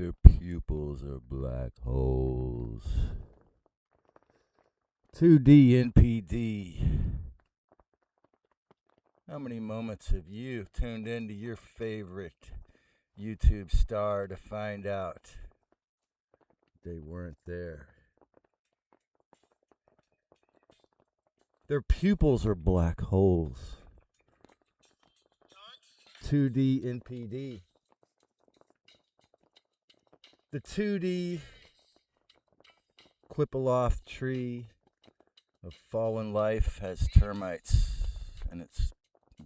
Their pupils are black holes. 2D N.P.D. How many moments have you tuned into your favorite YouTube star to find out they weren't there? Their pupils are black holes. 2D N.P.D. The 2D Quipaloth tree of fallen life has termites in its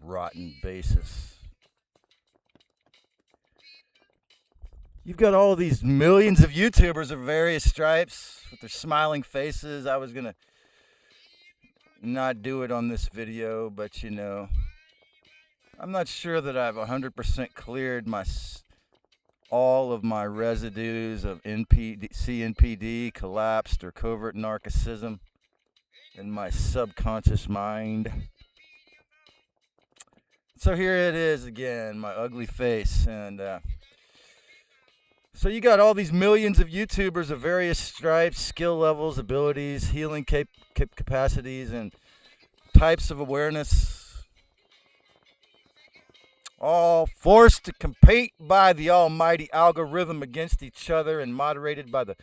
rotten basis. You've got all these millions of YouTubers of various stripes with their smiling faces. I was going to not do it on this video, but you know, I'm not sure that I've 100% cleared all of my residues of N.P.D, CNPD, collapsed or covert narcissism in my subconscious mind. So here it is again, my ugly face. And so you got all these millions of YouTubers of various stripes, skill levels, abilities, healing capacities, and types of awareness, all forced to compete by the almighty algorithm against each other and moderated by the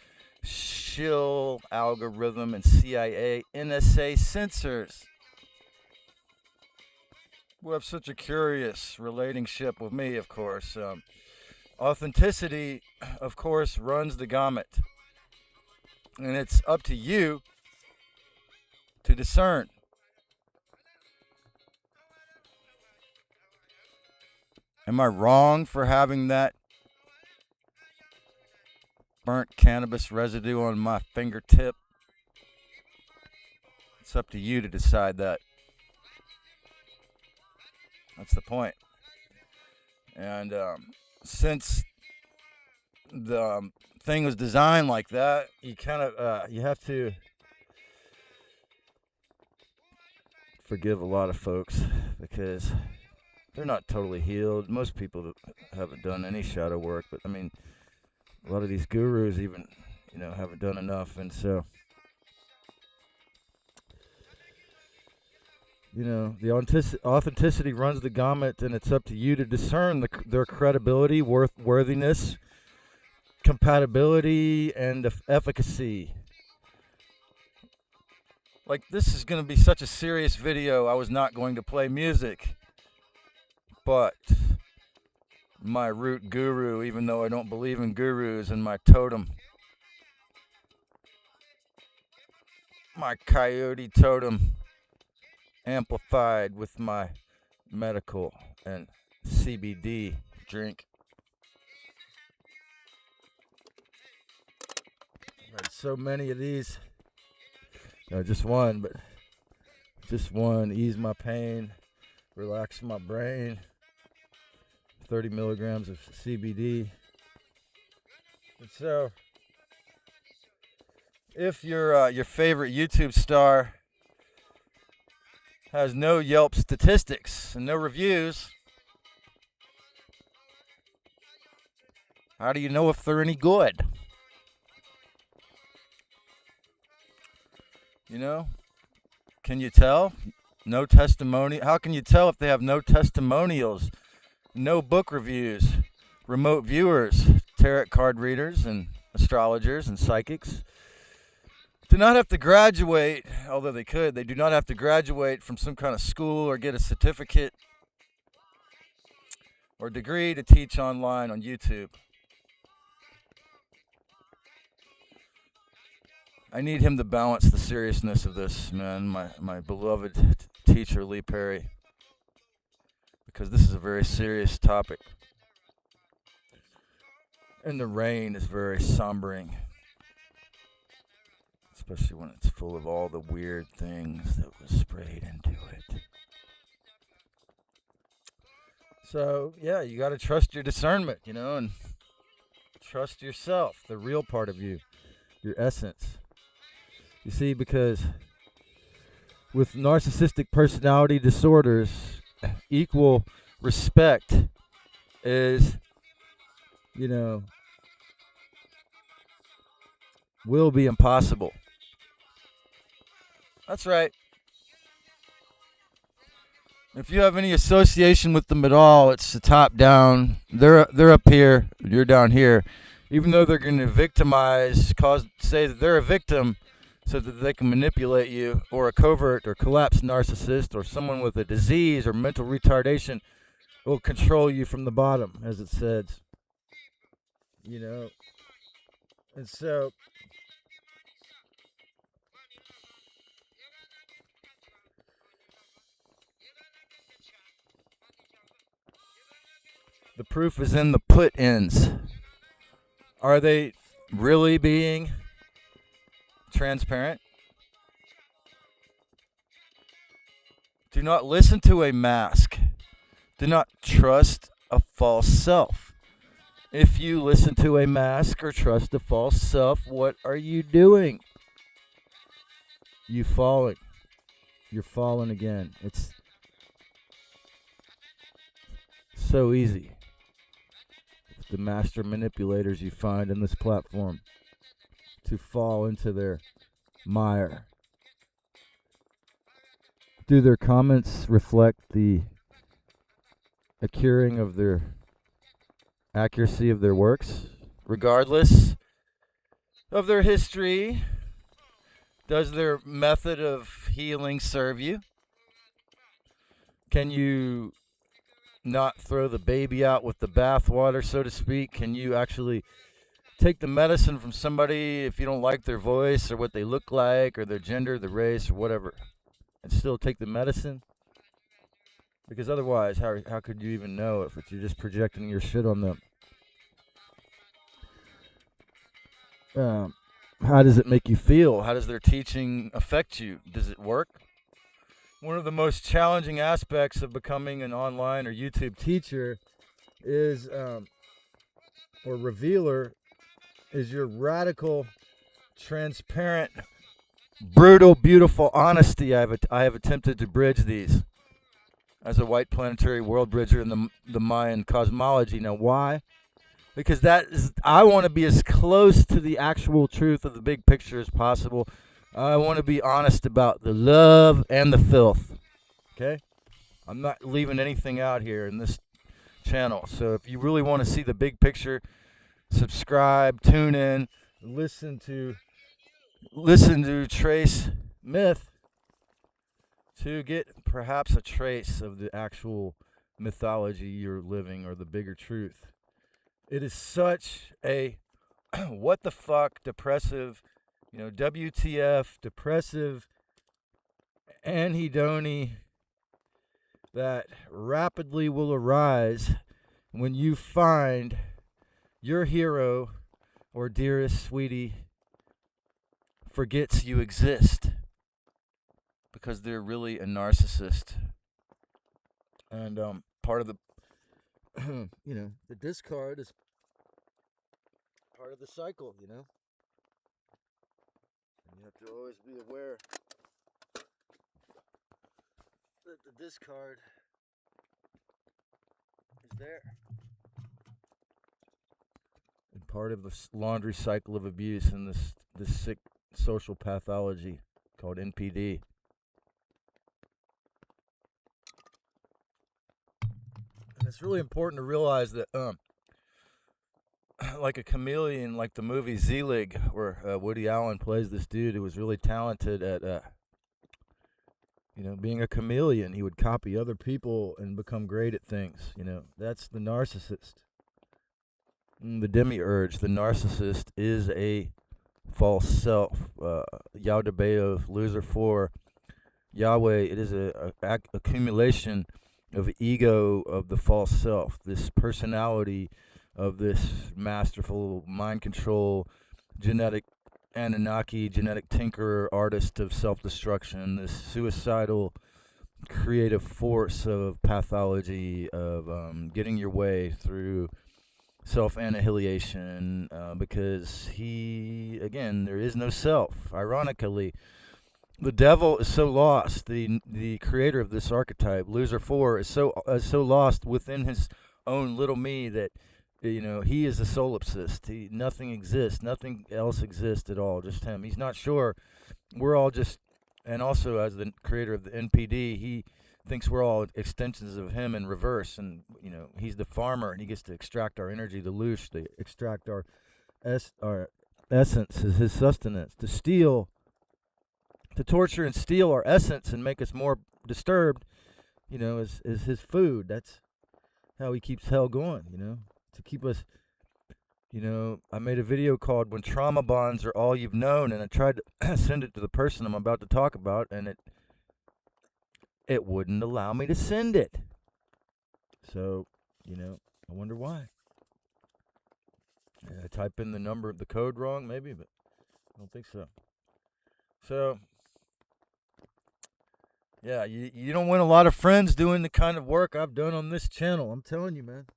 shill algorithm and CIA, NSA censors, who have such a curious relationship with me, of course. Authenticity, of course, runs the gamut. And it's up to you to discern. Am I wrong for having that burnt cannabis residue on my fingertip? It's up to you to decide that. That's the point. And since the thing was designed like that, you kind of you have to forgive a lot of folks because they're not totally healed. Most people haven't done any shadow work, but I mean, a lot of these gurus even, haven't done enough. And so, the authenticity runs the gamut, and it's up to you to discern their credibility, worthiness, compatibility, and efficacy. Like, this is going to be such a serious video, I was not going to play music. But my root guru, even though I don't believe in gurus, and my totem, my coyote totem, amplified with my medical and CBD drink. I've had so many of these. Just one, but just one. Ease my pain, relax my brain. 30 milligrams of CBD. And so, if your favorite YouTube star has no Yelp statistics and no reviews, how do you know if they're any good? Can you tell? No testimony. How can you tell if they have no testimonials? No book reviews, remote viewers, tarot card readers, and astrologers and psychics do not have to graduate, although they could. They do not have to graduate from some kind of school or get a certificate or degree to teach online on YouTube. I need him to balance the seriousness of this, man, my beloved teacher, Lee Perry. Because this is a very serious topic. And the rain is very sombering. Especially when it's full of all the weird things that was sprayed into it. So, yeah, you got to trust your discernment, and trust yourself, the real part of you, your essence. You see, because with narcissistic personality disorders, equal respect is, will be impossible. That's right. If you have any association with them at all, it's the top down. They're up here, you're down here. Even though they're going to say that they're a victim, so that they can manipulate you, or a covert or collapsed narcissist, or someone with a disease or mental retardation will control you from the bottom, as it says. You know, and so the proof is in the put-ins. Are they really being transparent? Do not listen to a mask. Do not trust a false self. If you listen to a mask or trust a false self, what are you doing? You falling. You're falling again. It's so easy. The master manipulators you find in this platform to fall into their mire. Do their comments reflect the accuracy of their accuracy of their works, regardless of their history? Does their method of healing serve you? Can you not throw the baby out with the bathwater, so to speak? Can you actually take the medicine from somebody if you don't like their voice or what they look like or their gender, their race, or whatever, and still take the medicine? Because otherwise, how could you even know if you're just projecting your shit on them? How does it make you feel? How does their teaching affect you? Does it work? One of the most challenging aspects of becoming an online or YouTube teacher is, or revealer, is your radical, transparent, brutal, beautiful honesty. I have attempted to bridge these as a white planetary world bridger in the Mayan cosmology. Now, why? Because I want to be as close to the actual truth of the big picture as possible. I want to be honest about the love and the filth. Okay? I'm not leaving anything out here in this channel. So if you really want to see the big picture, subscribe, tune in, listen to Trace Myth to get perhaps a trace of the actual mythology you're living or the bigger truth. It is such a what the fuck depressive, WTF, depressive anhedonia that rapidly will arise when you find your hero or dearest sweetie forgets you exist because they're really a narcissist. And part of the, the discard is part of the cycle, And you have to always be aware that the discard is there. And part of the laundry cycle of abuse and this sick social pathology called N.P.D. And it's really important to realize that like a chameleon, like the movie Z-Lig, where Woody Allen plays this dude who was really talented at, being a chameleon. He would copy other people and become great at things. That's the narcissist. The demiurge, the narcissist, is a false self. Yaudabeov, Loser 4, Yahweh, it is a accumulation of ego of the false self, this personality of this masterful mind control, genetic Anunnaki, genetic tinkerer, artist of self-destruction, this suicidal creative force of pathology, of getting your way through self-annihilation, because there is no self. Ironically, the devil is so lost, the creator of this archetype, Loser 4, is so lost within his own little me that he is a solipsist. Nothing exists. Nothing else exists at all. Just him. He's not sure. We're all just, and also as the creator of the N.P.D, he thinks we're all extensions of him in reverse. And he's the farmer, and he gets to extract our energy. The loosh, they extract our essence is his sustenance. To torture and steal our essence and make us more disturbed, is his food. That's how he keeps hell going, to keep us, I made a video called When Trauma Bonds Are All You've Known, and I tried to send it to the person I'm about to talk about, and it wouldn't allow me to send it. So, I wonder why. I type in the code wrong, maybe, but I don't think so. So, yeah, you don't win a lot of friends doing the kind of work I've done on this channel. I'm telling you, man.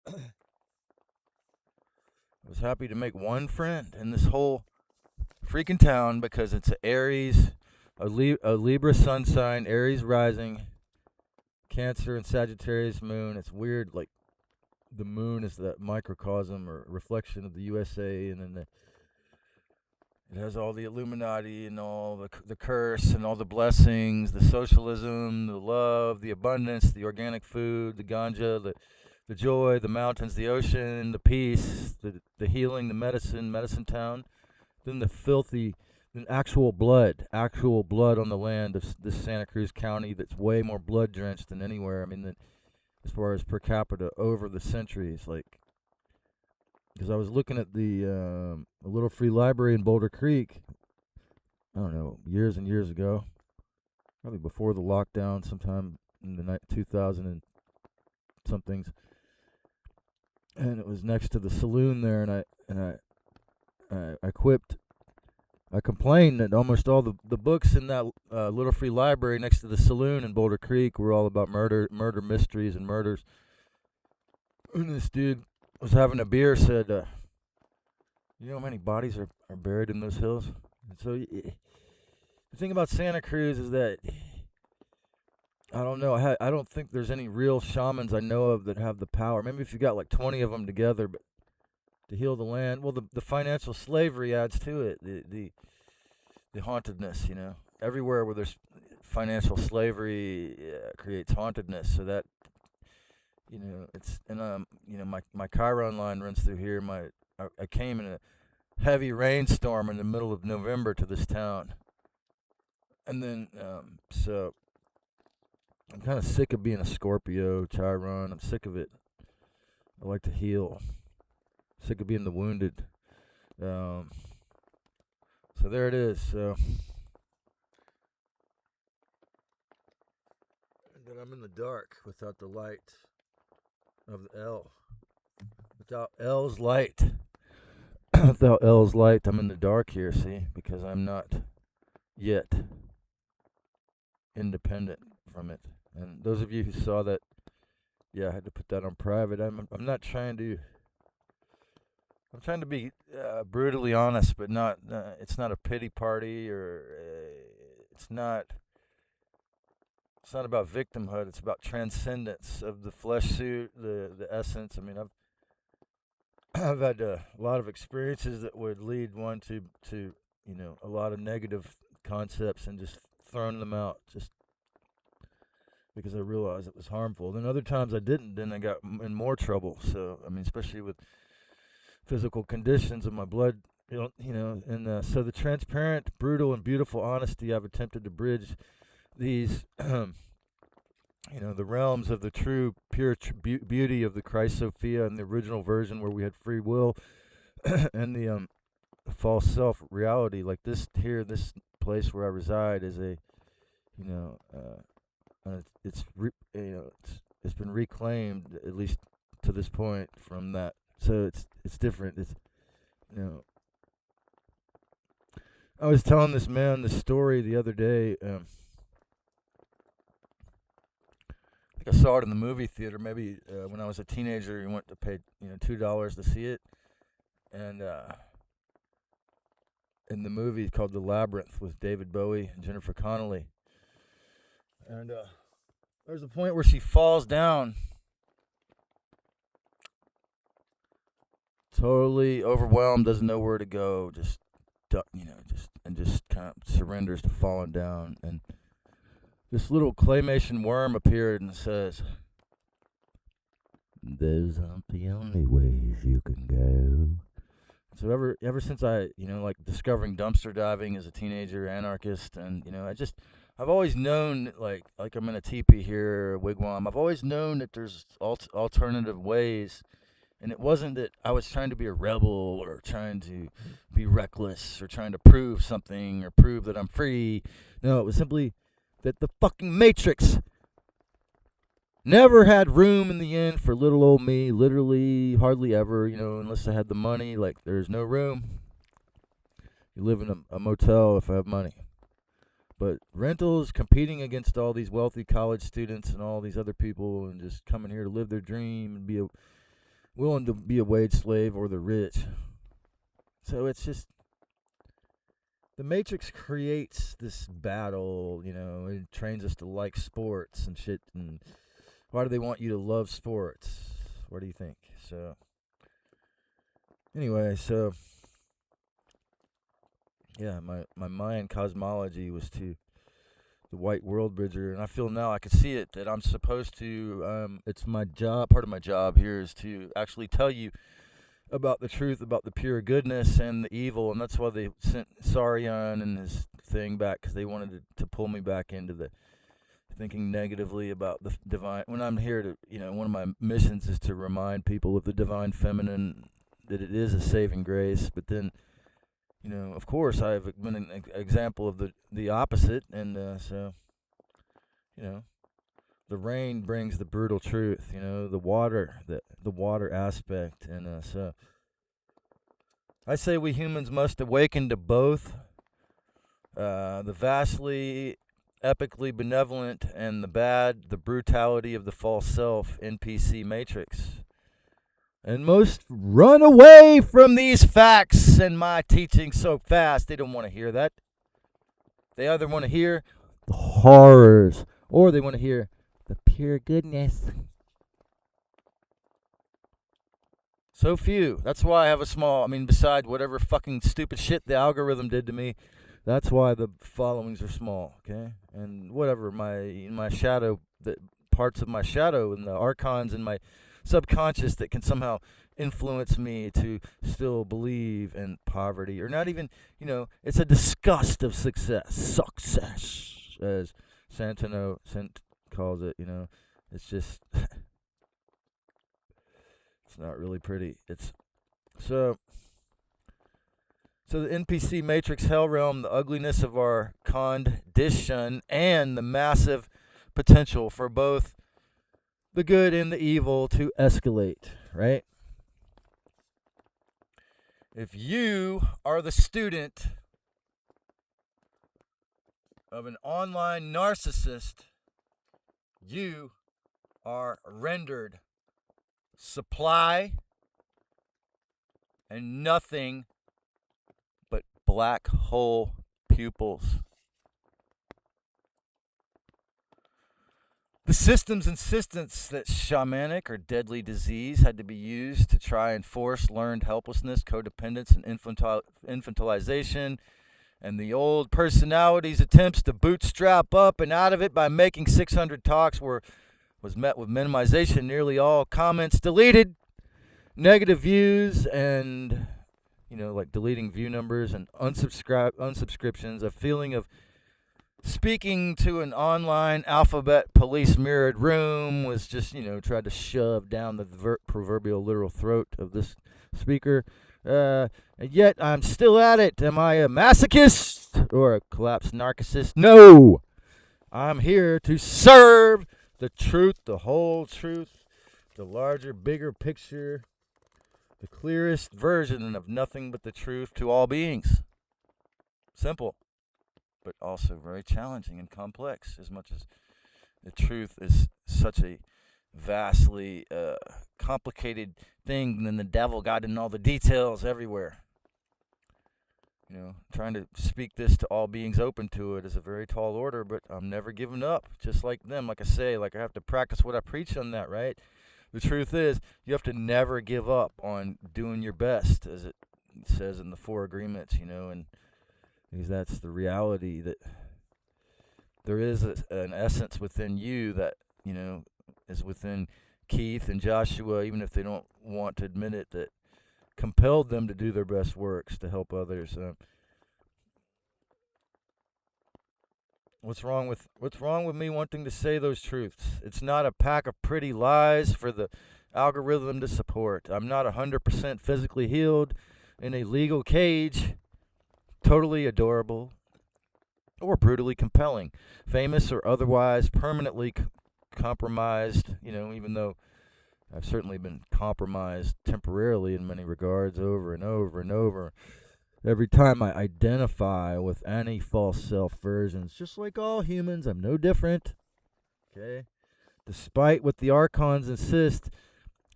I was happy to make one friend in this whole freaking town because it's an Aries, a Libra sun sign, Aries rising, Cancer and Sagittarius moon. It's weird, like the moon is that microcosm or reflection of the USA, and then it has all the Illuminati and all the curse and all the blessings, the socialism, the love, the abundance, the organic food, the ganja, the joy, the mountains, the ocean, the peace, the healing, the medicine town. Then the filthy, actual blood on the land of this Santa Cruz County that's way more blood drenched than anywhere. I mean, as far as per capita over the centuries, because I was looking at the little free library in Boulder Creek, I don't know, years and years ago, probably before the lockdown, sometime in the 2000 and somethings, and it was next to the saloon there, and I complained that almost all the books in that little free library next to the saloon in Boulder Creek were all about murder mysteries and murders. And this dude was having a beer, said, you know how many bodies are buried in those hills? And so the thing about Santa Cruz is that, I don't know, I don't think there's any real shamans I know of that have the power. Maybe if you got like 20 of them together, but to heal the land, well, the financial slavery adds to it, the hauntedness, everywhere where there's financial slavery creates hauntedness, so that, it's, and my Chiron line runs through here. I came in a heavy rainstorm in the middle of November to this town, and then so I'm kind of sick of being a Scorpio, Chiron. I'm sick of it. I like to heal. Sick of being the wounded. So there it is. So then I'm in the dark without the light of the L. Without L's light. Without L's light, I'm in the dark here, see? Because I'm not yet independent from it. And those of you who saw that, I had to put that on private. I'm not trying to... I'm trying to be brutally honest, but not. It's not a pity party, or it's not about victimhood. It's about transcendence of the flesh suit, the essence. I mean, I've had a lot of experiences that would lead one to a lot of negative concepts, and just thrown them out just because I realized it was harmful. Then other times I didn't. Then I got in more trouble. So I mean, especially with physical conditions of my blood, and so the transparent, brutal, and beautiful honesty I've attempted to bridge these, the realms of the true, pure beauty of the Christ Sophia and the original version where we had free will, and the false self reality. Like this place where I reside is a, it's been reclaimed, at least to this point, from that. So it's different. It's, I was telling this man this story the other day. I think I saw it in the movie theater. Maybe when I was a teenager, you went to pay $2 to see it, and in the movie called The Labyrinth with David Bowie and Jennifer Connelly, and there's a point where she falls down totally overwhelmed, doesn't know where to go, just kind of surrenders to falling down. And this little claymation worm appeared and says, "Those aren't the only ways you can go." So ever since I, like discovering dumpster diving as a teenager, anarchist, and I've always known, like I'm in a teepee here, a wigwam. I've always known that there's alternative ways, and it wasn't that I was trying to be a rebel or trying to be reckless or trying to prove something or prove that I'm free. No, it was simply that the fucking Matrix never had room in the end for little old me, literally hardly ever, unless I had the money. Like, there's no room. You live in a motel if I have money. But rentals, competing against all these wealthy college students and all these other people and just coming here to live their dream and willing to be a wage slave or the rich. So it's just, the Matrix creates this battle, it trains us to like sports and shit. And why do they want you to love sports? What do you think? So, anyway, yeah, my Mayan cosmology was to the white world bridger, and I feel now I can see it, that I'm supposed to, it's my job, part of my job here is to actually tell you about the truth, about the pure goodness and the evil, and that's why they sent Saryan and his thing back, because they wanted to pull me back into the thinking negatively about the divine. When I'm here to, one of my missions is to remind people of the divine feminine, that it is a saving grace, but then, of course, I've been an example of the opposite, and so, the rain brings the brutal truth, the water aspect, and so I say we humans must awaken to both, the vastly, epically benevolent, and the brutality of the false self, NPC Matrix. And most run away from these facts and my teaching so fast, they don't want to hear that. They either want to hear the horrors, or they want to hear the pure goodness. So few. That's why I have beside whatever fucking stupid shit the algorithm did to me, that's why the followings are small, okay? And whatever, my shadow, the parts of my shadow and the archons in my subconscious that can somehow influence me to still believe in poverty, or not even, it's a disgust of success, as Santino calls it, it's just, it's not really pretty. It's, so the NPC Matrix Hell Realm, the ugliness of our condition, and the massive potential for both the good and the evil to escalate, right? If you are the student of an online narcissist, you are rendered supply and nothing but black hole pupils. The system's insistence that shamanic or deadly disease had to be used to try and force learned helplessness, codependence, and infantilization, and the old personality's attempts to bootstrap up and out of it by making 600 talks was met with minimization, nearly all comments deleted, negative views, and, like deleting view numbers and unsubscriptions, a feeling of speaking to an online alphabet police mirrored room was just, tried to shove down the proverbial literal throat of this speaker. And yet I'm still at it. Am I a masochist or a collapsed narcissist? No! I'm here to serve the truth, the whole truth, the larger, bigger picture, the clearest version of nothing but the truth to all beings. Simple, but also very challenging and complex, as much as the truth is such a vastly complicated thing, and the devil got in all the details everywhere. Trying to speak this to all beings open to it is a very tall order, but I'm never giving up, just like them. Like I say, I have to practice what I preach on that, right? The truth is, you have to never give up on doing your best, as it says in the Four Agreements, and because that's the reality that there is an essence within you that, is within Keith and Joshua, even if they don't want to admit it, that compelled them to do their best works to help others. What's wrong with me wanting to say those truths? It's not a pack of pretty lies for the algorithm to support. I'm not 100% physically healed in a legal cage, totally adorable or brutally compelling, famous or otherwise, permanently compromised, even though I've certainly been compromised temporarily in many regards over and over and over. Every time I identify with any false self versions, just like all humans, I'm no different. Okay? Despite what the archons insist,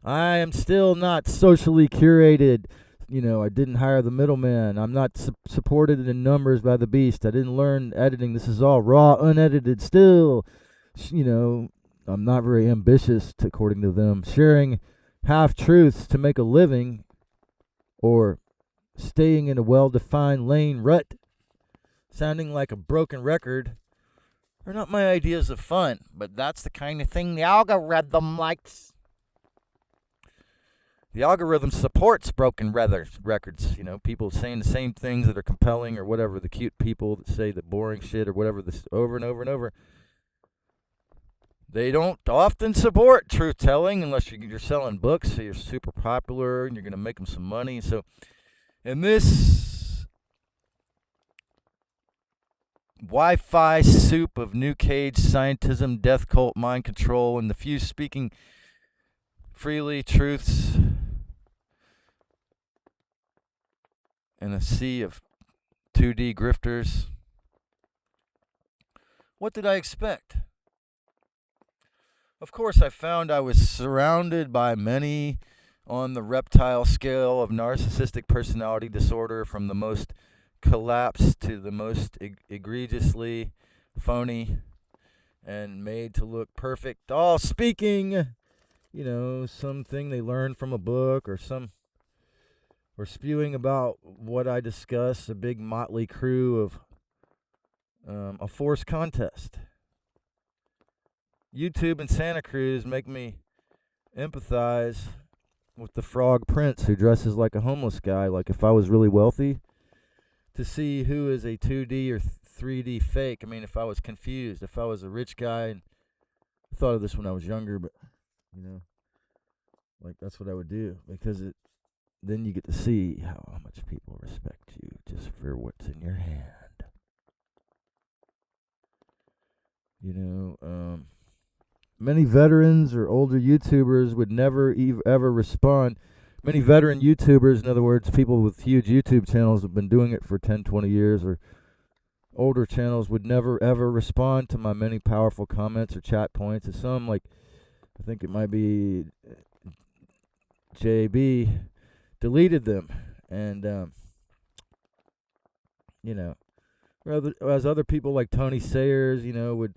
I am still not socially curated. I didn't hire the middleman. I'm not supported in numbers by the beast. I didn't learn editing. This is all raw, unedited still. I'm not very ambitious, according to them. Sharing half-truths to make a living or staying in a well-defined lane rut, sounding like a broken record, are not my ideas of fun, but that's the kind of thing the algorithm likes. The algorithm supports broken records, people saying the same things that are compelling or whatever, the cute people that say the boring shit or whatever this over and over and over. They don't often support truth-telling unless you're selling books, so you're super popular and you're going to make them some money. So in this Wi-Fi soup of new cage scientism, death cult, mind control, and the few speaking freely truths in a sea of 2D grifters, what did I expect? Of course, I found I was surrounded by many on the reptile scale of narcissistic personality disorder, from the most collapsed to the most egregiously phony and made to look perfect, all speaking, something they learned from a book or spewing about what I discuss, a big motley crew of a forced contest. YouTube and Santa Cruz make me empathize with the frog prince who dresses like a homeless guy. Like, if I was really wealthy, to see who is a 2D or 3D fake. I mean, if I was confused, if I was a rich guy, and I thought of this when I was younger, but, that's what I would do, because then you get to see how much people respect you just for what's in your hand. Many veterans or older YouTubers would never ever respond. Many veteran YouTubers, in other words, people with huge YouTube channels, have been doing it for 10, 20 years, or older channels, would never ever respond to my many powerful comments or chat points. And some, like, I think it might be JB, deleted them. And, as other people like Tony Sayers, would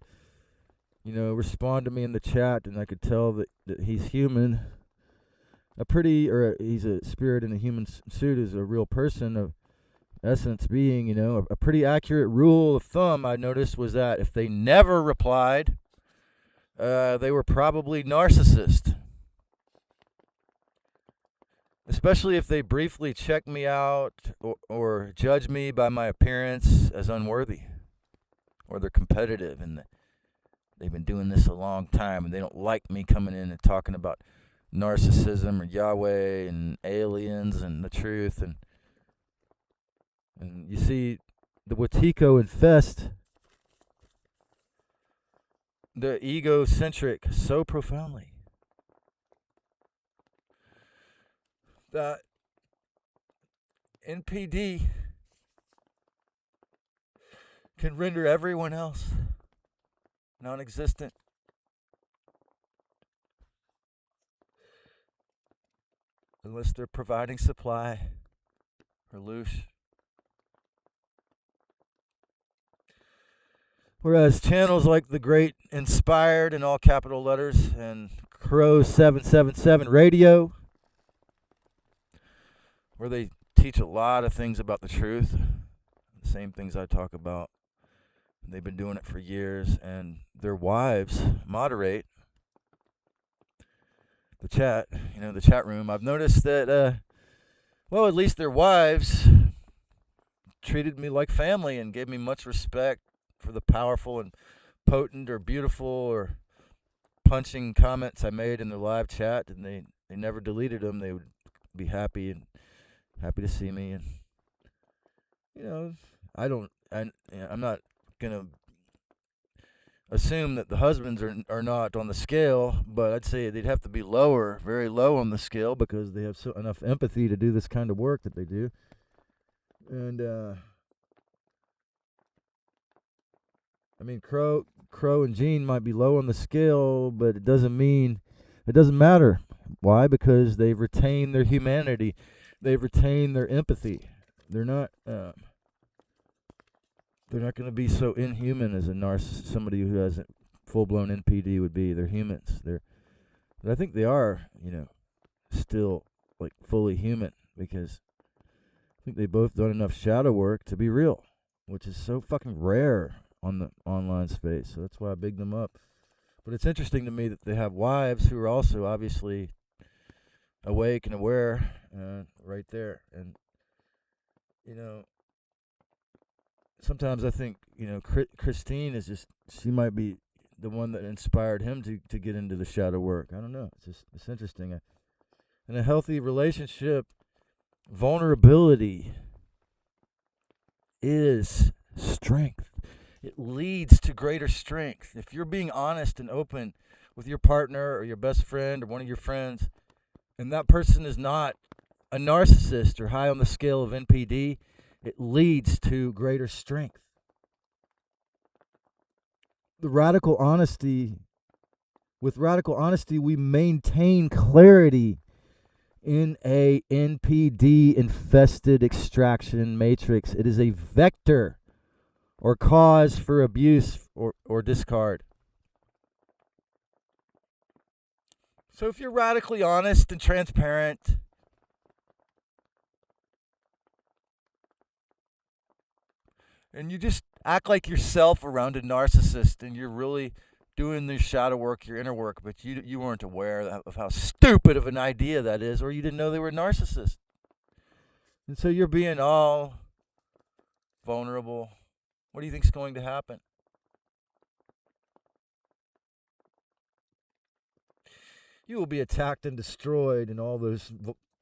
respond to me in the chat, and I could tell that he's human. He's a spirit in a human suit, is a real person of essence being, a pretty accurate rule of thumb I noticed was that if they never replied, they were probably narcissist. Especially if they briefly check me out or judge me by my appearance as unworthy, or they're competitive and they've been doing this a long time and they don't like me coming in and talking about narcissism or Yahweh and aliens and the truth. And you see, the Watiko infest the egocentric so profoundly that N.P.D can render everyone else non-existent. Unless they're providing supply or loose. Whereas channels like The Great Inspired, in all capital letters, and Crow 777 Radio, where they teach a lot of things about the truth, the same things I talk about. They've been doing it for years, and their wives moderate the chat, the chat room. I've noticed that, at least their wives treated me like family and gave me much respect for the powerful and potent or beautiful or punching comments I made in the live chat, and they never deleted them. They would be happy to see me, and I'm not gonna assume that the husbands are not on the scale, but I'd say they'd have to be lower, very low on the scale, because they have enough empathy to do this kind of work that they do. And Crow and Gene might be low on the scale, but it doesn't matter. Why? Because they've retained their humanity. They've retained their empathy. They're not going to be so inhuman as a narcissist, somebody who has a full-blown N.P.D. would be. They're humans. But I think they are, still like fully human, because I think they both done enough shadow work to be real, which is so fucking rare on the online space. So that's why I big them up. But it's interesting to me that they have wives who are also obviously awake and aware, right there. And sometimes I think, Christine she might be the one that inspired him to get into the shadow work. I don't know. It's interesting. In a healthy relationship, vulnerability is strength. It leads to greater strength. If you're being honest and open with your partner or your best friend or one of your friends, and that person is not a narcissist or high on the scale of N.P.D., it leads to greater strength. With radical honesty, we maintain clarity in a N.P.D-infested extraction matrix. It is a vector or cause for abuse or discard. So if you're radically honest and transparent, and you just act like yourself around a narcissist, and you're really doing this shadow work, your inner work, but you weren't aware of how stupid of an idea that is, or you didn't know they were a narcissist. And so you're being all vulnerable. What do you think's going to happen? You will be attacked and destroyed in all those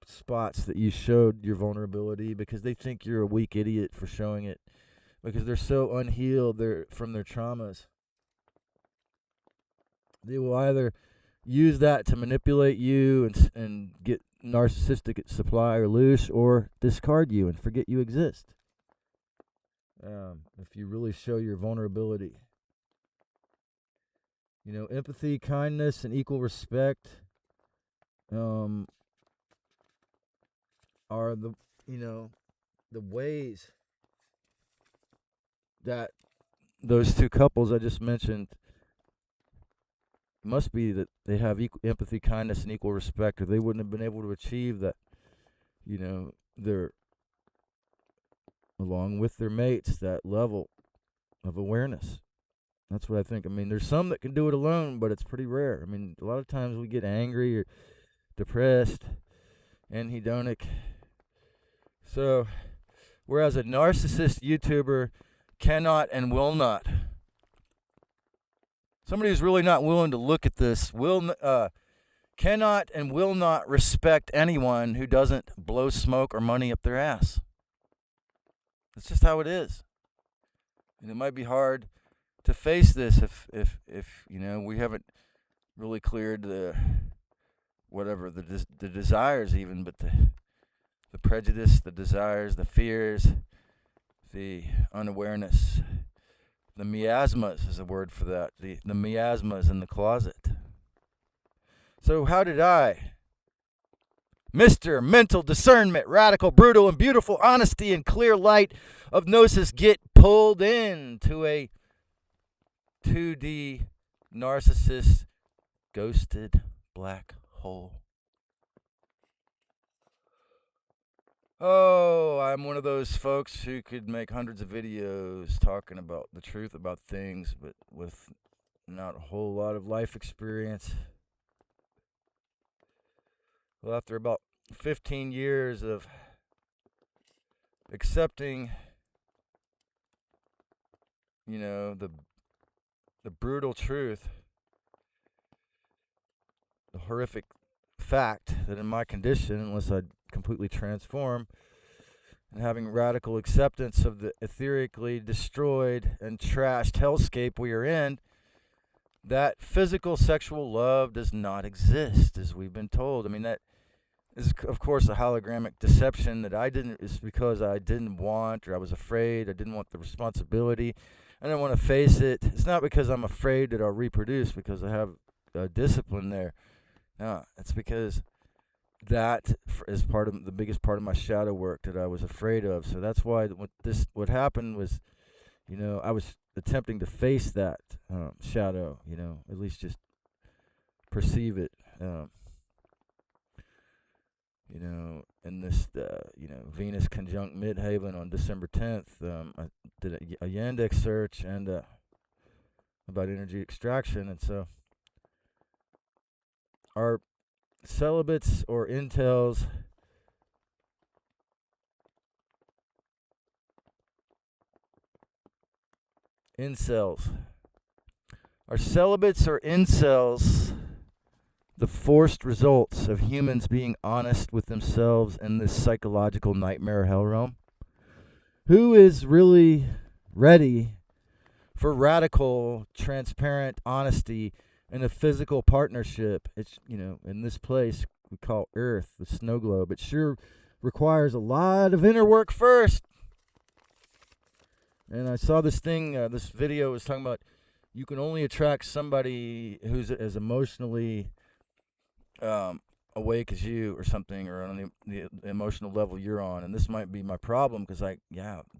spots that you showed your vulnerability, because they think you're a weak idiot for showing it, because they're so unhealed from their traumas. They will either use that to manipulate you and get narcissistic supply or loose, or discard you and forget you exist. If you really show your vulnerability. Empathy, kindness, and equal respect are the ways that those two couples I just mentioned, must be that they have empathy, kindness, and equal respect, or they wouldn't have been able to achieve that, they're along with their mates, that level of awareness. That's what I think. There's some that can do it alone, but it's pretty rare. A lot of times we get angry or depressed and hedonic. So, whereas a narcissist YouTuber cannot and will not, somebody who's really not willing to look at this cannot and will not respect anyone who doesn't blow smoke or money up their ass. That's just how it is. And it might be hard to face this if we haven't really cleared the desires even, but the prejudice, the desires, the fears, the unawareness. The miasmas is a word for that. The miasmas in the closet. So how did I, Mr. Mental Discernment, Radical, Brutal, and Beautiful Honesty and Clear Light of Gnosis, get pulled into a 2D narcissist ghosted black hole. Oh, I'm one of those folks who could make hundreds of videos talking about the truth about things, but with not a whole lot of life experience. Well, after about 15 years of accepting, the brutal truth, the horrific fact that in my condition, unless I completely transform, and having radical acceptance of the etherically destroyed and trashed hellscape we are in, that physical sexual love does not exist, as we've been told. I mean, that is, of course, a hologramic deception that it's because I didn't want, or I was afraid, I didn't want the responsibility, I didn't want to face it. It's not because I'm afraid that I'll reproduce, because I have discipline there. No, it's because that is part of the biggest part of my shadow work that I was afraid of. So that's why what happened was, I was attempting to face that shadow, at least just perceive it, in this, Venus conjunct Midhaven on December 10th, I did a Yandex search and about energy extraction, and so our celibates or incels are celibates or incels the forced results of humans being honest with themselves in this psychological nightmare hell realm? Who is really ready for radical, transparent honesty in a physical partnership? It's, in this place we call Earth, the snow globe. It sure requires a lot of inner work first. And I saw this thing, this video was talking about you can only attract somebody who's as emotionally awake as you, or something, or on the emotional level you're on. And this might be my problem, because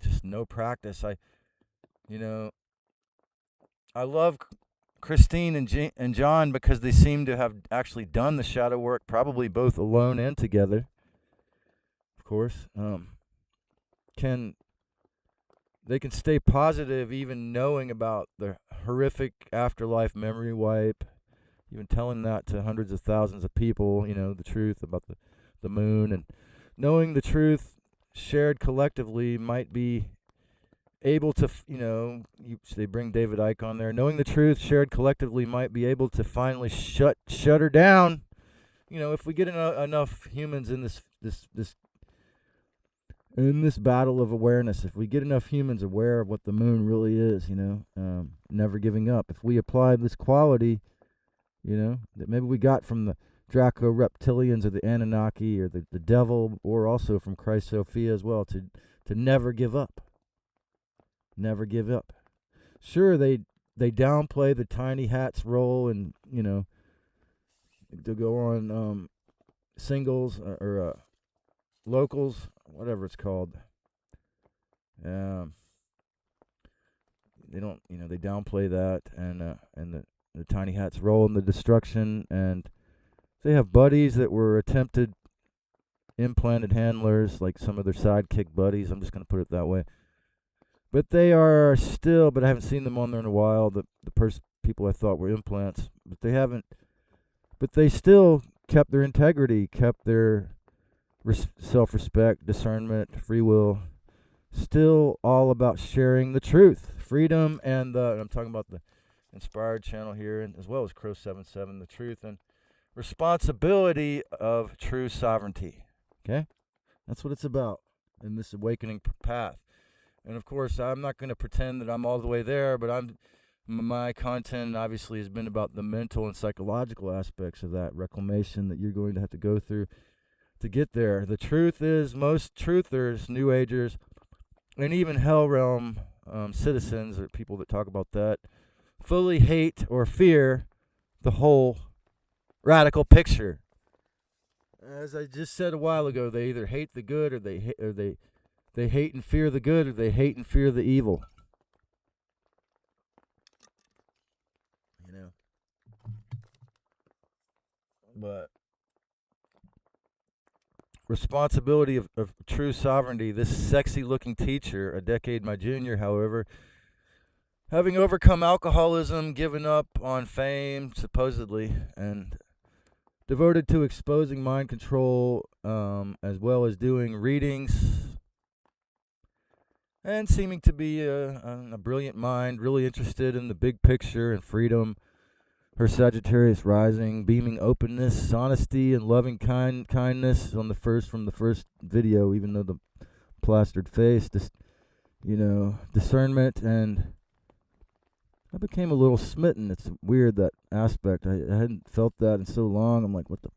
just no practice. I love Christine and John, because they seem to have actually done the shadow work, probably both alone and together. Of course, they can stay positive even knowing about the horrific afterlife memory wipe, even telling that to hundreds of thousands of people, the truth about the moon, and knowing the truth shared collectively might be able to, they bring David Icke on there, knowing the truth shared collectively might be able to finally shut her down. If we get enough humans in this battle of awareness, if we get enough humans aware of what the moon really is, never giving up. If we apply this quality, that maybe we got from the Draco reptilians or the Anunnaki or the devil, or also from Christ Sophia as well, to never give up. Never give up. Sure, they downplay the tiny hats role, and to go on singles or locals, whatever it's called. They don't, they downplay that, and the tiny hats role in the destruction, and they have buddies that were attempted implanted handlers, like some of their sidekick buddies. I'm just going to put it that way. But they are still, but I haven't seen them on there in a while, the people I thought were implants, but they still kept their integrity, kept their self-respect, discernment, free will, still all about sharing the truth, freedom, and I'm talking about the Inspired channel here, and as well as Crow 77, the truth and responsibility of true sovereignty. Okay? That's what it's about in this awakening path. And of course, I'm not going to pretend that I'm all the way there, but my content obviously has been about the mental and psychological aspects of that reclamation that you're going to have to go through to get there. The truth is, most truthers, New Agers, and even Hell Realm citizens, or people that talk about that, fully hate or fear the whole radical picture. As I just said a while ago, they either hate the good, or they hate and fear the good, or they hate and fear the evil. But responsibility of true sovereignty. This sexy-looking teacher, a decade my junior, however, having overcome alcoholism, given up on fame, supposedly, and devoted to exposing mind control, as well as doing readings, and seeming to be a brilliant mind, really interested in the big picture and freedom. Her Sagittarius rising, beaming openness, honesty, and loving kindness on from the first video, even though the plastered face, discernment, and I became a little smitten. It's weird, that aspect. I hadn't felt that in so long. I'm like, what the?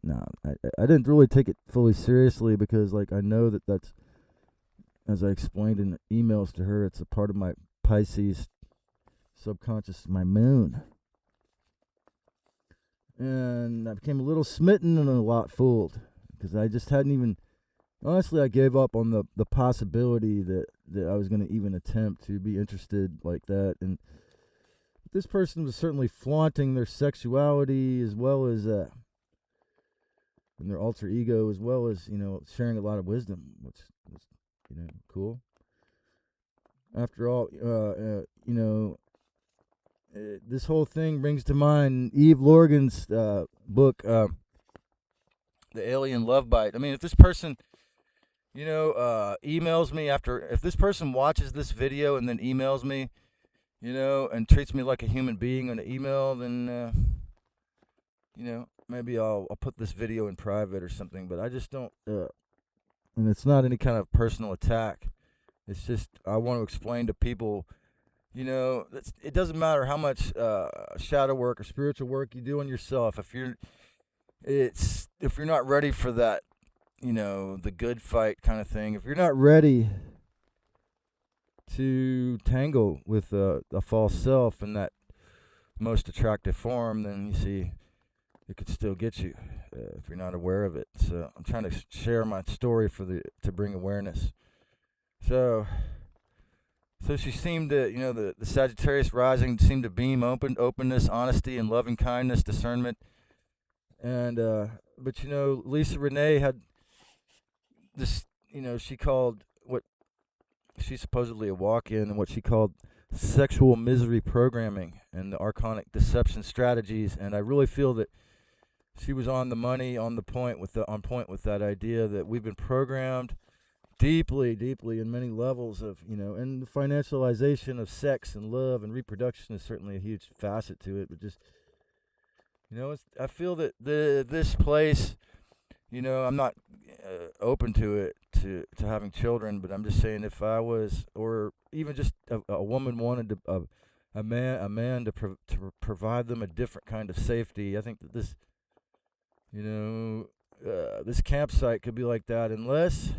No, I didn't really take it fully seriously because, like, I know that's, as I explained in emails to her, it's a part of my Pisces subconscious, my moon. And I became a little smitten and a lot fooled because I just hadn't even, honestly, I gave up on the possibility that I was going to even attempt to be interested like that. And this person was certainly flaunting their sexuality as well as and their alter ego, as well as, sharing a lot of wisdom, which was, cool. After all, this whole thing brings to mind Eve Lorgan's book, The Alien Love Bite. I mean, if this person, emails me if this person watches this video and then emails me, and treats me like a human being on an email, then, maybe I'll put this video in private or something. But I just don't, and it's not any kind of personal attack. It's just I want to explain to people, it doesn't matter how much shadow work or spiritual work you do on yourself. If you're not ready for that, the good fight kind of thing. If you're not ready to tangle with a false self in that most attractive form, then you see it could still get you if you're not aware of it. So I'm trying to share my story to bring awareness. So she seemed to, the Sagittarius rising seemed to beam openness, honesty, and loving kindness, discernment. And, but Lisa Renee had this, she called what she's supposedly a walk-in, and what she called sexual misery programming and the archonic deception strategies. And I really feel that she was on the money, on point with that idea that we've been programmed deeply in many levels of, and the financialization of sex and love and reproduction is certainly a huge facet to it. But just, I feel that this place, I'm not open to it, to having children, but I'm just saying, if I was, or even just a woman wanted a man to provide them a different kind of safety, I think that this, this campsite could be like that, unless,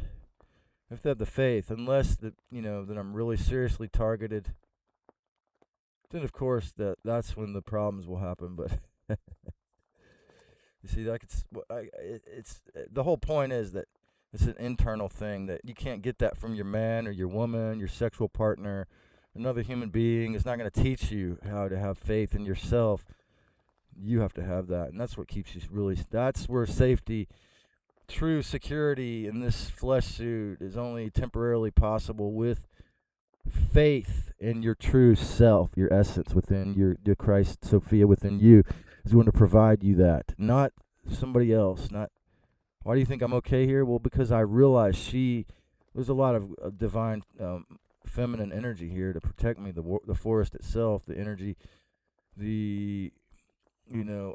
if they have the faith, unless that, that I'm really seriously targeted, then of course that's when the problems will happen. But you see, it's the whole point is that it's an internal thing, that you can't get that from your man or your woman, your sexual partner. Another human being is not going to teach you how to have faith in yourself. You have to have that, and that's what keeps you that's where safety, true security in this flesh suit is only temporarily possible with faith in your true self, your essence within your Christ, Sophia within you, is going to provide you that, not somebody else. Not, why do you think I'm okay here? Well, because I realize there's a lot of divine feminine energy here to protect me, the forest itself, the energy,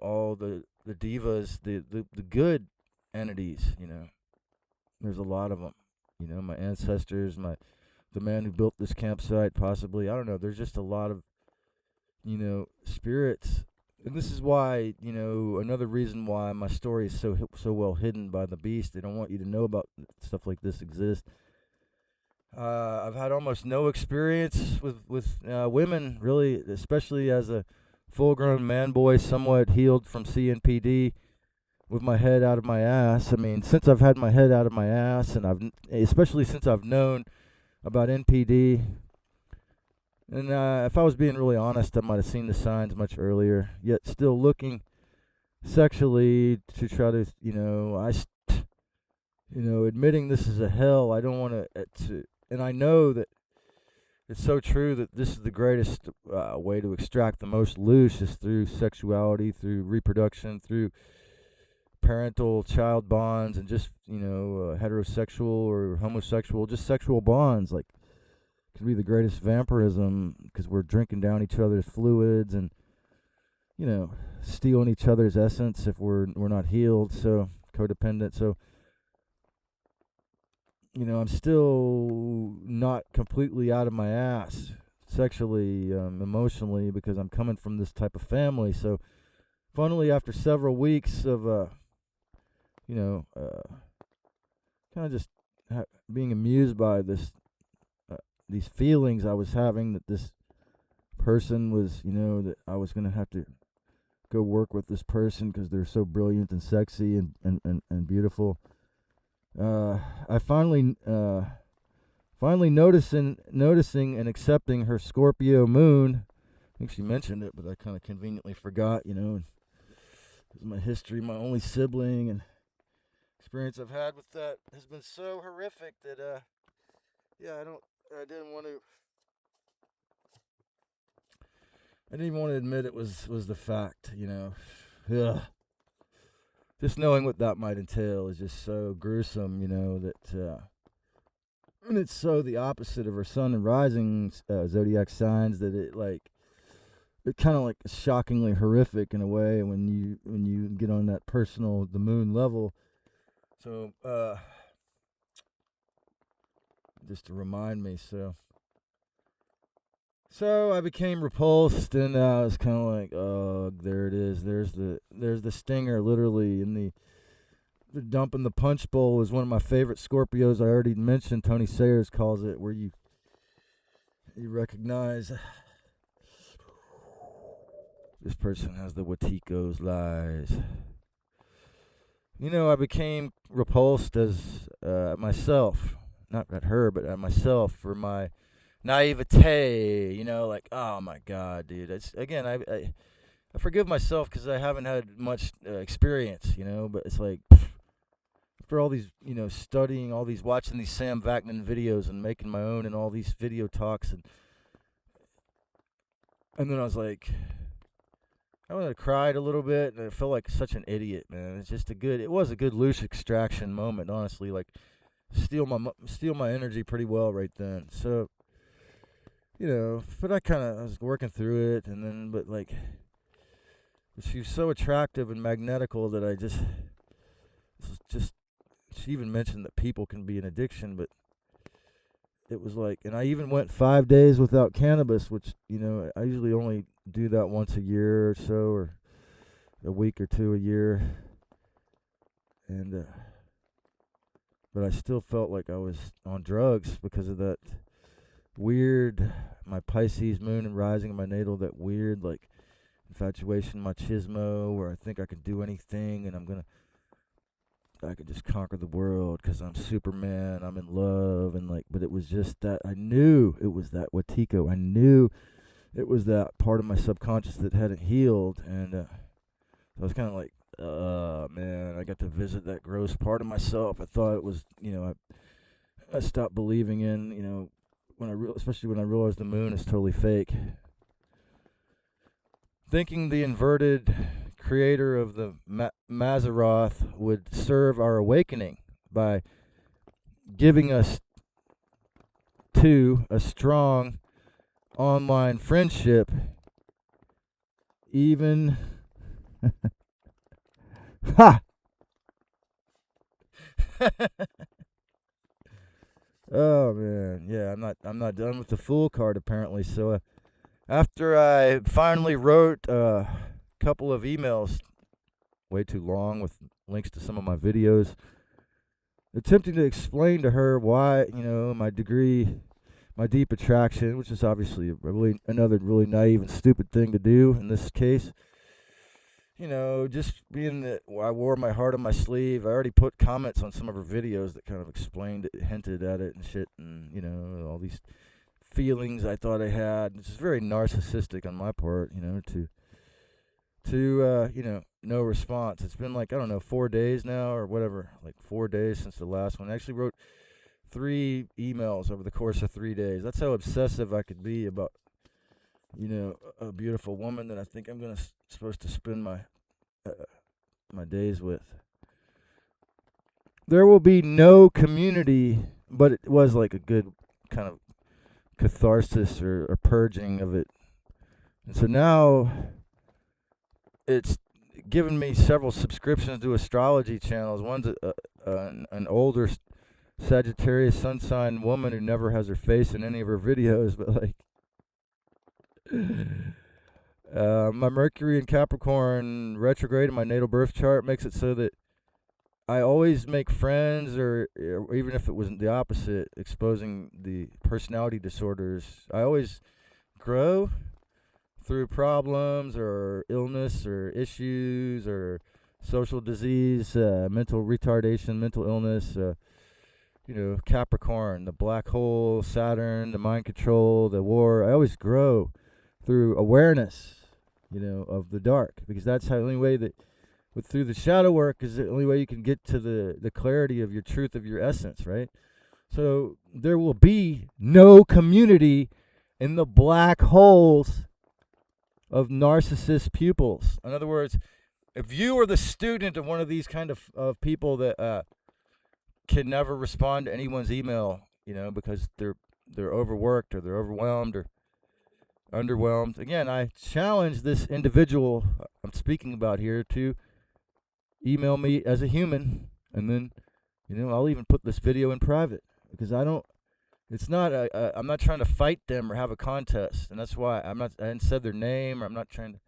all the divas, the good entities, there's a lot of them, my ancestors, the man who built this campsite, possibly, I don't know, there's just a lot of, spirits. And this is why, another reason why my story is so well hidden by the beast. They don't want you to know about stuff like this exists. I've had almost no experience with women, really, especially as a full-grown man boy, somewhat healed from N.P.D, with my head out of my ass. I mean, since I've had my head out of my ass, and especially since I've known about N.P.D, and if I was being really honest, I might have seen the signs much earlier, yet still looking sexually to try to, admitting this is a hell. I don't want to, and I know that it's so true that this is the greatest way to extract the most loose is through sexuality, through reproduction, through parental child bonds, and just, heterosexual or homosexual, just sexual bonds. Like, could be the greatest vampirism because we're drinking down each other's fluids and, stealing each other's essence if we're not healed. So codependent. So, I'm still not completely out of my ass sexually, emotionally, because I'm coming from this type of family. So, finally, after several weeks of, kind of just being amused by these feelings I was having, that this person was, that I was going to have to go work with this person because they're so brilliant and sexy and beautiful. I finally noticing and accepting her Scorpio moon. I think she mentioned it, but I kind of conveniently forgot, my history, my only sibling, and experience I've had with that has been so horrific that, I didn't even want to admit it was the fact, Ugh. Just knowing what that might entail is just so gruesome, that, and it's so the opposite of her sun and rising zodiac signs that it kind of like shockingly horrific in a way when you get on that personal, the moon level. So, just to remind me, so I became repulsed, and I was kind of like, oh, there it is. There's the stinger, literally, in the dump in the punch bowl is one of my favorite Scorpios. I already mentioned. Tony Sayers calls it, where you recognize this person has the Watiko's lies. I became repulsed as myself, not at her, but at myself for my naivete, like, oh my God, dude. It's, again, I forgive myself because I haven't had much experience, but it's like, after all these, studying all these, watching these Sam Vaknin videos and making my own and all these video talks, and then I was like, I cried a little bit, and I felt like such an idiot, man. It was a good loose extraction moment, honestly, like, steal my energy pretty well right then. So, but I was working through it, and then, but like, she was so attractive and magnetical that I just, she even mentioned that people can be an addiction, but it was like, and I even went 5 days without cannabis, which, I usually only do that once a year or so, or a week or two a year, and, but I still felt like I was on drugs because of that weird, my Pisces moon and rising in my natal, that weird, like, infatuation, machismo, where I think I can do anything and I could just conquer the world because I'm Superman, I'm in love, and like, but it was just that, I knew it was that Watiko, I knew it was that part of my subconscious that hadn't healed, and I was kind of like, man, I got to visit that gross part of myself. I thought it was, I stopped believing in, especially when I realized the moon is totally fake. Thinking the inverted creator of the Maseroth would serve our awakening by giving us a strong online friendship, even ha. Oh man, yeah, I'm not done with the Fool card apparently. So after I finally wrote a couple of emails, way too long, with links to some of my videos, attempting to explain to her why, my deep attraction, which is obviously another really naive and stupid thing to do in this case. Just being that I wore my heart on my sleeve. I already put comments on some of her videos that kind of explained it, hinted at it and shit, and, all these feelings I thought I had. It's just very narcissistic on my part, to to no response. It's been like, I don't know, 4 days now or whatever, like 4 days since the last one. I actually wrote 3 emails over the course of 3 days. That's how obsessive I could be about a beautiful woman that I think I'm supposed to spend my days with. There will be no community, but it was like a good kind of catharsis or purging of it. And so now it's given me several subscriptions to astrology channels. One's an older Sagittarius sun sign woman who never has her face in any of her videos, but like my Mercury in Capricorn retrograde in my natal birth chart makes it so that I always make friends, or even if it wasn't the opposite, exposing the personality disorders, I always grow through problems or illness or issues or social disease, mental retardation, mental illness, Capricorn, the black hole, Saturn, the mind control, the war. I always grow through awareness, of the dark, because that's how the only way that through the shadow work is the only way you can get to the clarity of your truth, of your essence, right? So there will be no community in the black holes of narcissist pupils. In other words, if you are the student of one of these kind of people that can never respond to anyone's email, because they're overworked or they're overwhelmed or underwhelmed. Again, I challenge this individual I'm speaking about here to email me as a human, and then I'll even put this video in private, because it's not I'm not trying to fight them or have a contest, and that's why I hadn't said their name, or I'm not trying to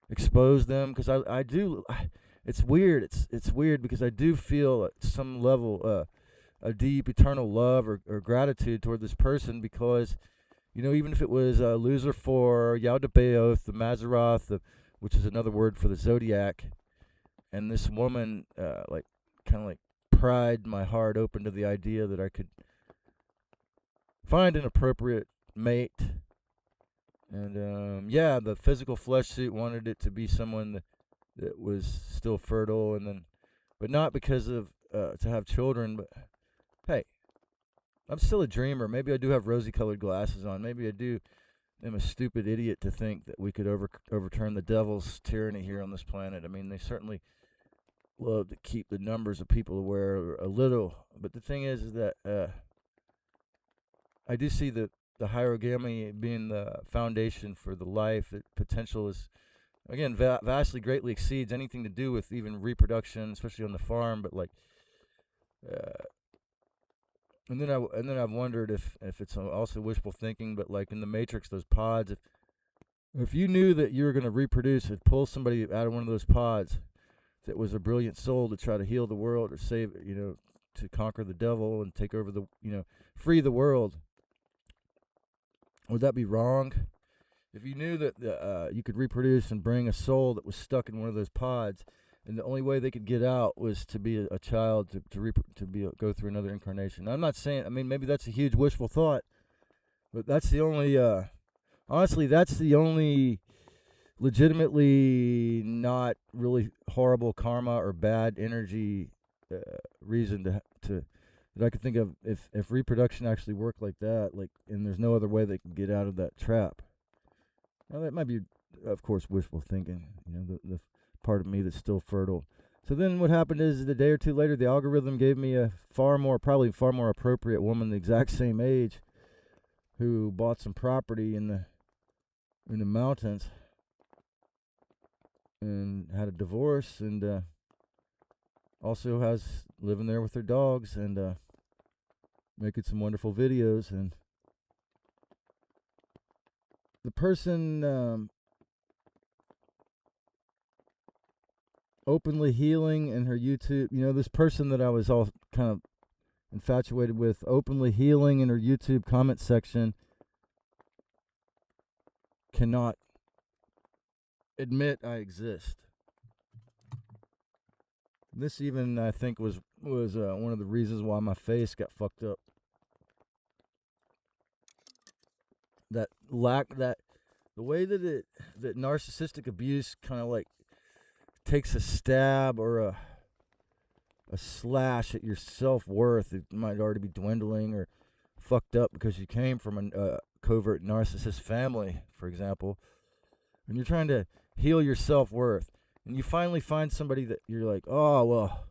expose them, because I do. It's weird. It's weird because I do feel at some level a deep eternal love or gratitude toward this person, because even if it was Loser 4, Yaldabaoth, the Mazzaroth, which is another word for the zodiac, and this woman kind of pried my heart open to the idea that I could find an appropriate mate. And the physical flesh suit wanted it to be someone that was still fertile, but not because of to have children. But hey, I'm still a dreamer. Maybe I do have rosy-colored glasses on. Maybe I am a stupid idiot to think that we could overturn the devil's tyranny here on this planet. I mean, they certainly love to keep the numbers of people aware a little, but the thing is that I do see the hierogamy being the foundation for the life. Its potential is, again, vastly, greatly exceeds anything to do with even reproduction, especially on the farm. But and then I've wondered if it's also wishful thinking. But like in the Matrix, those pods, if you knew that you were going to reproduce, and pull somebody out of one of those pods that was a brilliant soul to try to heal the world or save, to conquer the devil and take over free the world, would that be wrong? If you knew that you could reproduce and bring a soul that was stuck in one of those pods, and the only way they could get out was to be a child, go through another incarnation. I'm not saying, maybe that's a huge wishful thought, but that's the only, honestly, that's the only legitimately not really horrible karma or bad energy reason to that I could think of, if reproduction actually worked like that, and there's no other way they can get out of that trap. Now that might be, of course, wishful thinking, the part of me that's still fertile. So then what happened is, the day or two later, the algorithm gave me probably far more appropriate woman the exact same age, who bought some property in the mountains and had a divorce, and also has living there with their dogs, and making some wonderful videos. And the person openly healing in her YouTube, this person that I was all kind of infatuated with, openly healing in her YouTube comment section, cannot admit I exist. This even, I think, was one of the reasons why my face got fucked up. That The way that narcissistic abuse kind of like takes a stab or a slash at your self-worth. It might already be dwindling or fucked up because you came from a covert narcissist family, for example, and you're trying to heal your self-worth, and you finally find somebody that you're like, oh, well,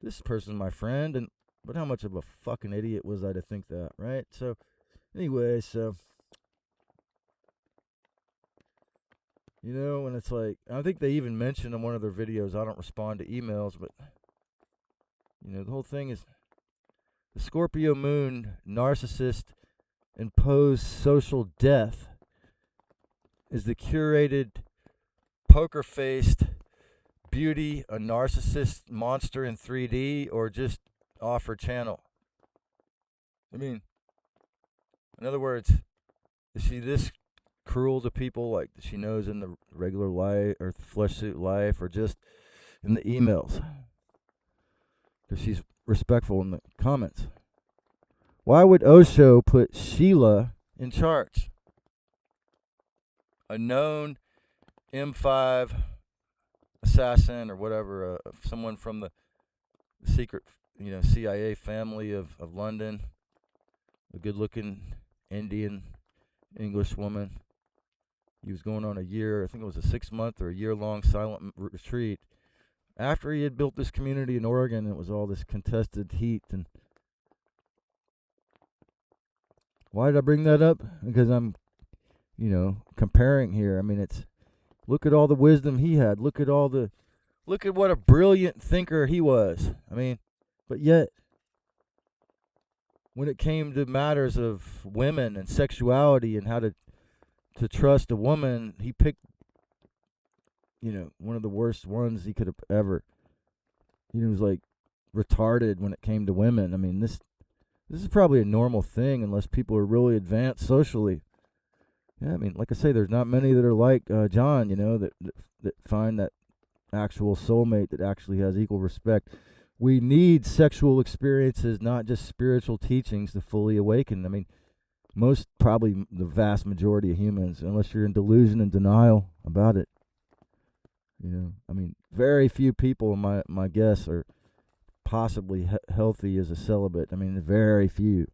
this person's my friend, but how much of a fucking idiot was I to think that, right? So, anyway, when it's like, I think they even mentioned in one of their videos, I don't respond to emails, but, the whole thing is the Scorpio moon narcissist imposed social death is the curated, poker-faced beauty, a narcissist monster in 3D, or just offer channel. I mean, in other words, is she this cruel to people like she knows in the regular life or flesh suit life or just in the emails? Because she's respectful in the comments. Why would Osho put Sheila in charge? A known M5 assassin or whatever, someone from the secret, CIA family of London, a good-looking Indian English woman. He was going on I think it was a 6-month or a year-long silent retreat. After he had built this community in Oregon, it was all this contested heat. And why did I bring that up? Because I'm, comparing here. I mean, look at all the wisdom he had. Look at what a brilliant thinker he was. I mean, but yet, when it came to matters of women and sexuality and how to trust a woman, he picked, one of the worst ones he could have ever. He was like retarded when it came to women. I mean, this is probably a normal thing unless people are really advanced socially. Yeah, I mean, like I say, there's not many that are like John, that find that actual soulmate that actually has equal respect. We need sexual experiences, not just spiritual teachings, to fully awaken. I mean, probably the vast majority of humans, unless you're in delusion and denial about it. I mean, very few people, my guess, are possibly healthy as a celibate. I mean, very few.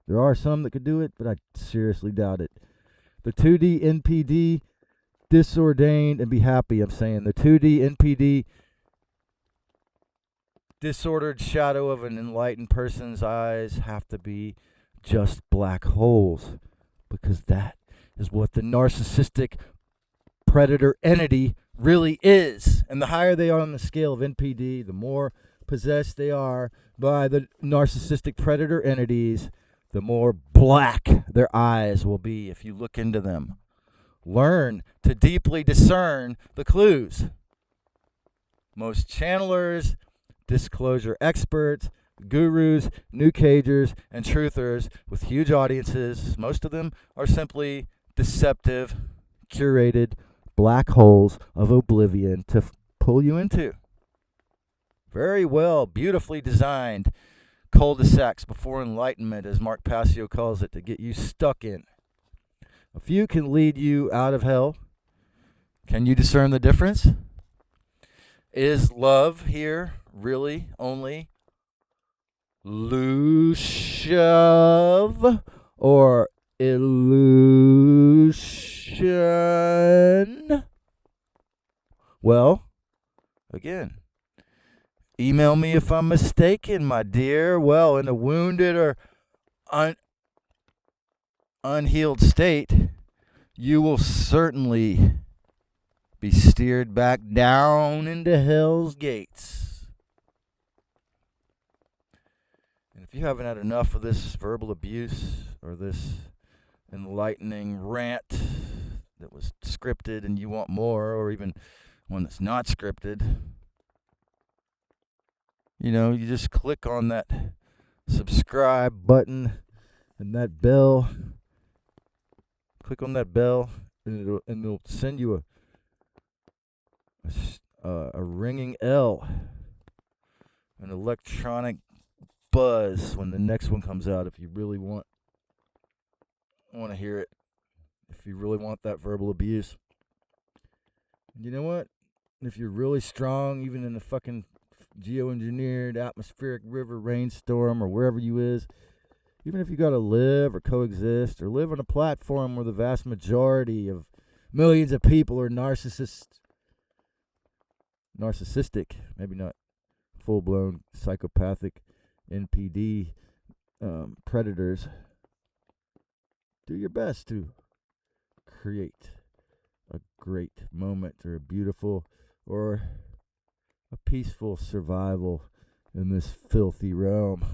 There are some that could do it, but I seriously doubt it. The 2D N.P.D, disordained and be happy, I'm saying. The 2D N.P.D, disordered shadow of an enlightened person's eyes have to be just black holes, because that is what the narcissistic predator entity really is. And the higher they are on the scale of N.P.D, the more possessed they are by the narcissistic predator entities, the more black their eyes will be if you look into them. Learn to deeply discern the clues. Most channelers, disclosure experts, gurus, new cagers, and truthers with huge audiences, most of them are simply deceptive, curated black holes of oblivion to pull you into. Very well, beautifully designed cul-de-sacs before enlightenment, as Mark Passio calls it, to get you stuck in. A few can lead you out of hell. Can you discern the difference? Is love here really only illusion or illusion? Well, again, email me if I'm mistaken, my dear. Well, in a wounded or unhealed state, you will certainly be steered back down into hell's gates. And if you haven't had enough of this verbal abuse or this enlightening rant that was scripted and you want more, or even one that's not scripted, you just click on that subscribe button and that bell. Click on that bell, and it'll send you a ringing L, an electronic buzz when the next one comes out. If you really want to hear it, if you really want that verbal abuse. And you know what? If you're really strong, even in the fucking geoengineered atmospheric river rainstorm or wherever you is, even if you got to live or coexist or live on a platform where the vast majority of millions of people are narcissistic, maybe not full-blown psychopathic N.P.D. Predators, do your best to create a great moment or a beautiful or a peaceful survival in this filthy realm.